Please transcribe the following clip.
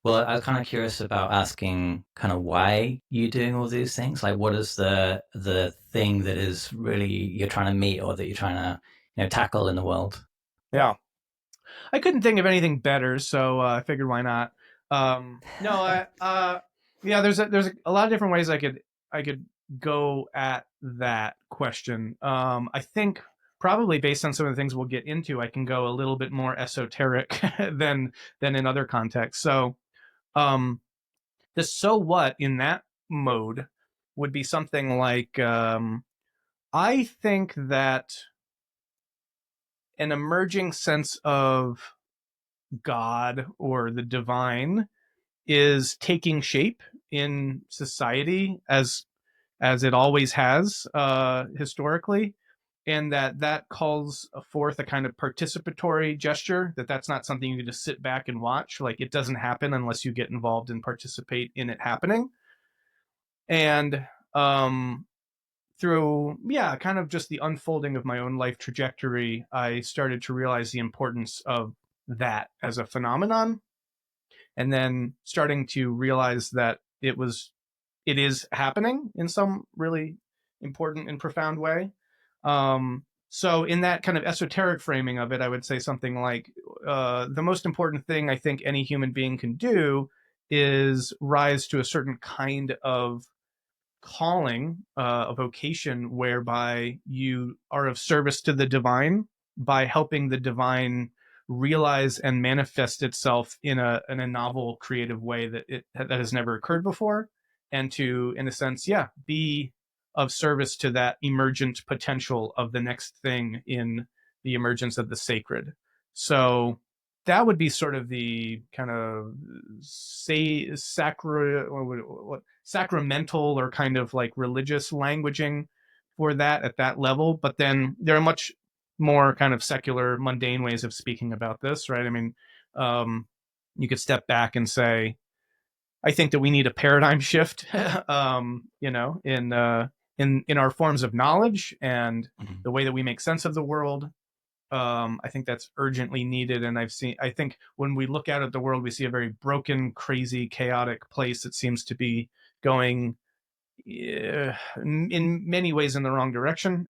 Well, I was kind of curious about asking kind of why you're doing all these things. Like, what is the thing that is really you're trying to meet or that you're trying to, tackle in the world? Yeah. I couldn't think of anything better, so I figured why not. No, yeah, there's a lot of different ways I could go at that question. I think probably based on some of the things we'll get into, I can go a little bit more esoteric than in other contexts. So, um, the so what in that mode would be something like I think that an emerging sense of God or the divine is taking shape in society as it always has historically, and that calls forth a kind of participatory gesture. That's not something you can just sit back and watch. Like, it doesn't happen unless you get involved and participate in it happening. And through, yeah, kind of just the unfolding of my own life trajectory, I started to realize the importance of that as a phenomenon, and then starting to realize that it is happening in some really important and profound way. So in that kind of esoteric framing of it, I would say something like the most important thing I think any human being can do is rise to a certain kind of calling, a vocation whereby you are of service to the divine by helping the divine realize and manifest itself in a novel, creative way that has never occurred before, and to, in a sense, yeah, be of service to that emergent potential of the next thing in the emergence of the sacred. So that would be sort of the kind of say sacramental or kind of like religious languaging for that at that level. But then there are much more kind of secular, mundane ways of speaking about this, right? I mean, um, you could step back and say, I think that we need a paradigm shift, in our forms of knowledge and Mhm. the way that we make sense of the world. I think that's urgently needed. And I think when we look out at the world, we see a very broken, crazy, chaotic place that seems to be going in many ways in the wrong direction.